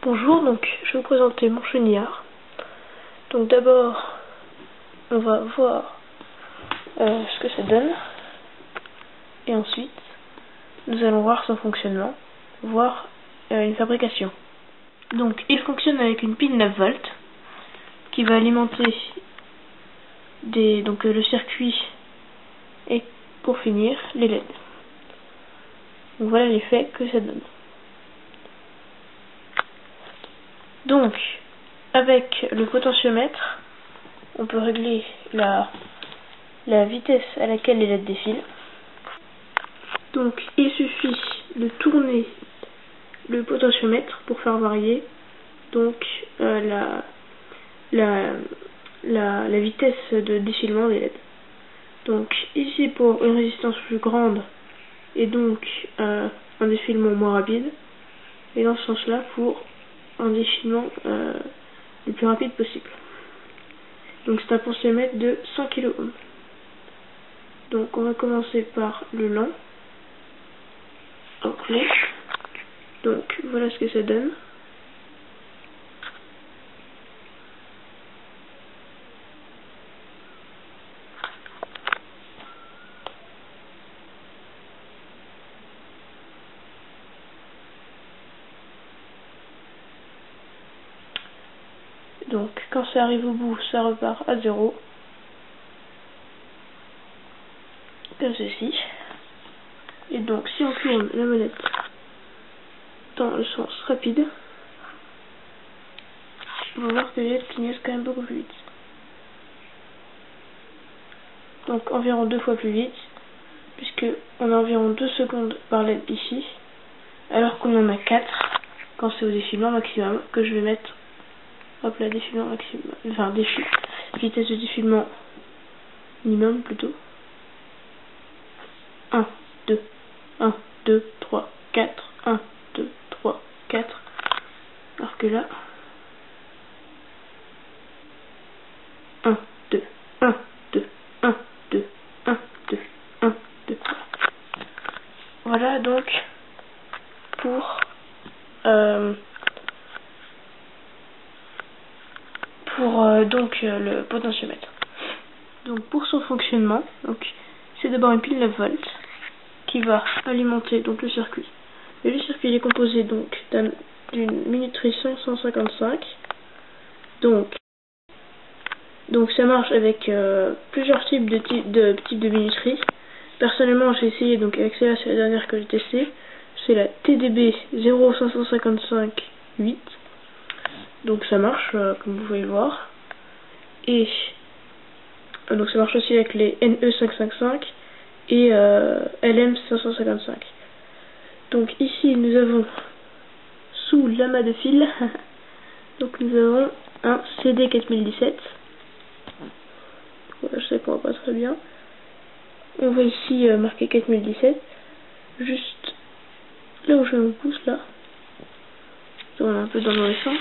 Bonjour, donc je vais vous présenter mon chenillard. Donc d'abord, on va voir ce que ça donne. Et ensuite, nous allons voir son fonctionnement, voir une fabrication. Donc il fonctionne avec une pile 9 volts qui va alimenter le circuit et pour finir les LED. Donc voilà l'effet que ça donne. Donc, avec le potentiomètre, on peut régler la vitesse à laquelle les LED défilent. Donc, il suffit de tourner le potentiomètre pour faire varier donc la vitesse de défilement des LED. Donc, ici pour une résistance plus grande et donc un défilement moins rapide, et dans ce sens-là pour un défilement le plus rapide possible. Donc c'est un potentiomètre de 100 kΩ. Donc on va commencer par le lent. Donc voilà ce que ça donne. Donc quand ça arrive au bout, ça repart à 0. Comme ceci. Et donc si on tourne la manette dans le sens rapide, on va voir que les LED clignotent quand même beaucoup plus vite. Donc environ 2 fois plus vite, puisque on a environ 2 secondes par LED ici, alors qu'on en a 4 quand c'est au défilement maximum, que je vais mettre. Hop là, défilement maximum, enfin vitesse de défilement minimum plutôt. 1, 2, 1, 2, 3, 4, 1, 2, 3, 4. Alors que là, 1, 2, 1, 2, 1, 2, 1, 2, 1, 2, 3. Voilà donc pour le potentiomètre. Donc pour son fonctionnement, c'est d'abord une pile 9 volts qui va alimenter donc le circuit. Et le circuit est composé donc d'une minuterie 555. Donc ça marche avec plusieurs types de minuterie. Personnellement, j'ai essayé donc avec celle-là, c'est la dernière que j'ai testée. C'est la TDB 05558. Donc ça marche comme vous pouvez le voir. Et donc ça marche aussi avec les NE555 et LM555. Donc ici nous avons sous l'amas de fil donc nous avons un CD4017. Voilà, je sais qu'on voit pas très bien. On voit ici marqué 4017, juste là où je me pousse là. On est un peu dans le mauvais sens.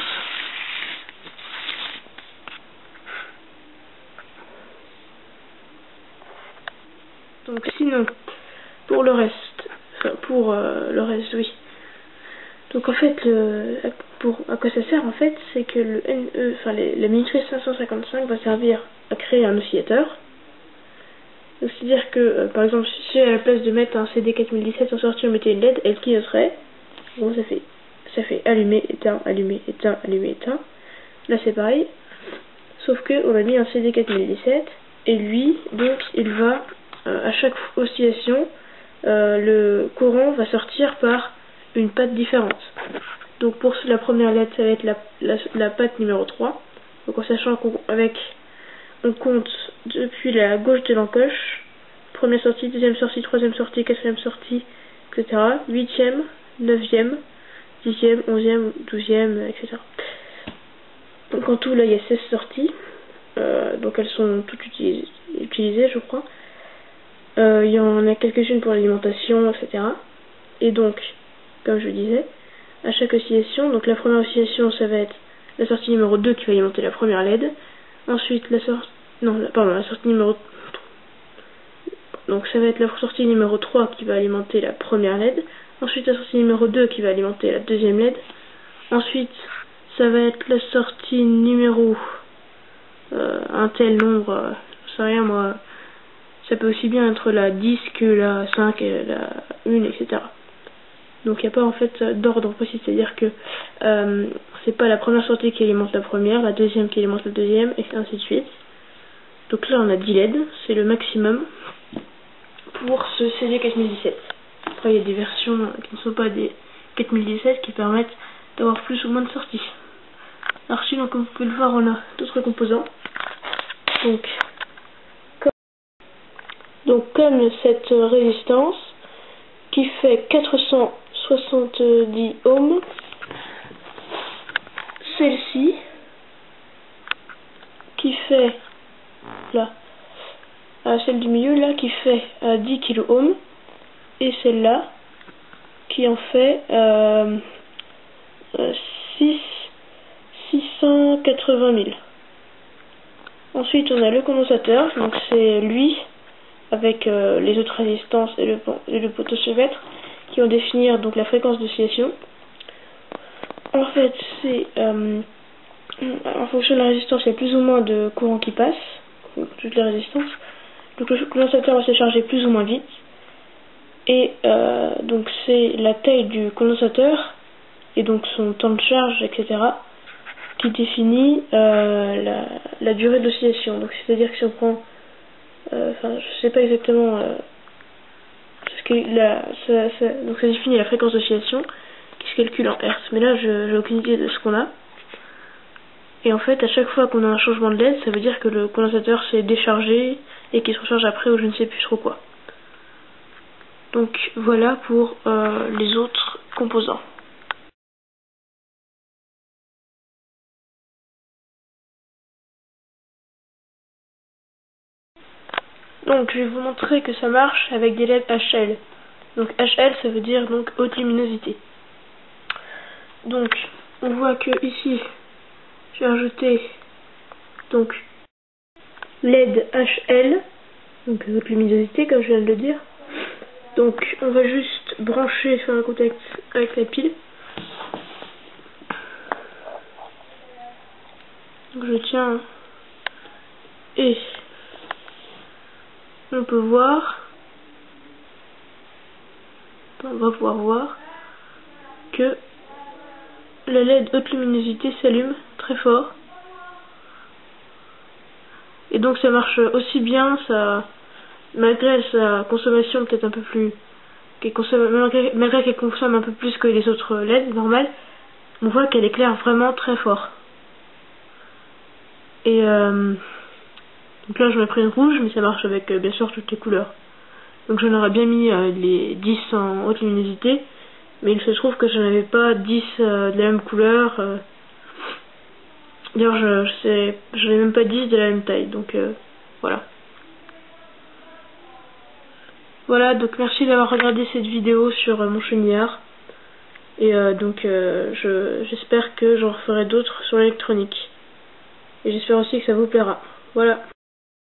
Donc sinon, pour le reste, oui. Donc en fait, à quoi ça sert en fait, c'est que le NE, la minuterie 555 va servir à créer un oscillateur. Donc c'est-à-dire que, par exemple, si à la place de mettre un CD4017 en sortie on mettait une LED, elle clignoterait. Bon, ça fait allumer, éteint, allumer, éteint, allumer, éteint. Là c'est pareil, sauf que on a mis un CD4017 et lui, donc, il va à chaque oscillation, le courant va sortir par une patte différente. Donc pour la première LED, ça va être la patte numéro 3. Donc en sachant qu'on compte depuis la gauche de l'encoche, première sortie, deuxième sortie, troisième sortie, quatrième sortie, etc. 8e, 9e, 10e, 11e, 12e, etc. Donc en tout là il y a 16 sorties. Donc elles sont toutes utilisées je crois. Il y en a quelques-unes pour l'alimentation, etc. Et donc, comme je disais, à chaque oscillation, donc la première oscillation, ça va être la sortie numéro 2 qui va alimenter la première LED. Ensuite, la sortie numéro... Donc ça va être la sortie numéro 3 qui va alimenter la première LED. Ensuite, la sortie numéro 2 qui va alimenter la deuxième LED. Ensuite, ça va être la sortie numéro un tel nombre, je sais rien moi, ça peut aussi bien être la 10 que la 5 et la 1, etc. Donc il n'y a pas en fait d'ordre précis, c'est-à-dire que c'est pas la première sortie qui alimente la première, la deuxième qui alimente la deuxième, et ainsi de suite. Donc là on a 10 LED, c'est le maximum pour ce CD 4017. Après il y a des versions qui ne sont pas des 4017 qui permettent d'avoir plus ou moins de sorties. Alors sinon, comme vous pouvez le voir, on a d'autres composants. Donc comme cette résistance qui fait 470 ohms, celle-ci qui fait là, celle du milieu là qui fait 10 kΩ, et celle-là qui en fait 680 000. Ensuite on a le condensateur, donc c'est lui avec les autres résistances et le potentiomètre qui vont définir donc la fréquence d'oscillation. En fait c'est en fonction de la résistance, il y a plus ou moins de courant qui passe, toutes les résistances. Donc le condensateur va se charger plus ou moins vite. Et donc c'est la taille du condensateur et donc son temps de charge, etc. qui définit la durée d'oscillation. Donc c'est-à-dire que si on prend, enfin je sais pas exactement, donc ça définit la fréquence d'oscillation qui se calcule en Hertz. Mais là j'ai aucune idée de ce qu'on a. Et en fait à chaque fois qu'on a un changement de LED, ça veut dire que le condensateur s'est déchargé et qu'il se recharge après ou je ne sais plus trop quoi. Donc voilà pour les autres composants. Donc je vais vous montrer que ça marche avec des LED HL. Donc HL ça veut dire donc haute luminosité. Donc on voit que ici j'ai rajouté donc LED HL, donc haute luminosité comme je viens de le dire. Donc on va juste brancher sur un contact avec la pile. Donc je tiens et on peut voir, on va pouvoir voir que la LED haute luminosité s'allume très fort. Et donc ça marche aussi bien, ça, malgré sa consommation peut-être un peu plus, malgré qu'elle consomme un peu plus que les autres LED normales, on voit qu'elle éclaire vraiment très fort. Et donc là j'en ai pris une rouge, mais ça marche avec bien sûr toutes les couleurs. Donc j'en aurais bien mis les 10 en haute luminosité, mais il se trouve que je n'avais pas 10 de la même couleur. D'ailleurs je n'ai même pas 10 de la même taille, donc voilà. Voilà, donc merci d'avoir regardé cette vidéo sur mon chenillard. Et donc j'espère que j'en referai d'autres sur l'électronique. Et j'espère aussi que ça vous plaira. Voilà.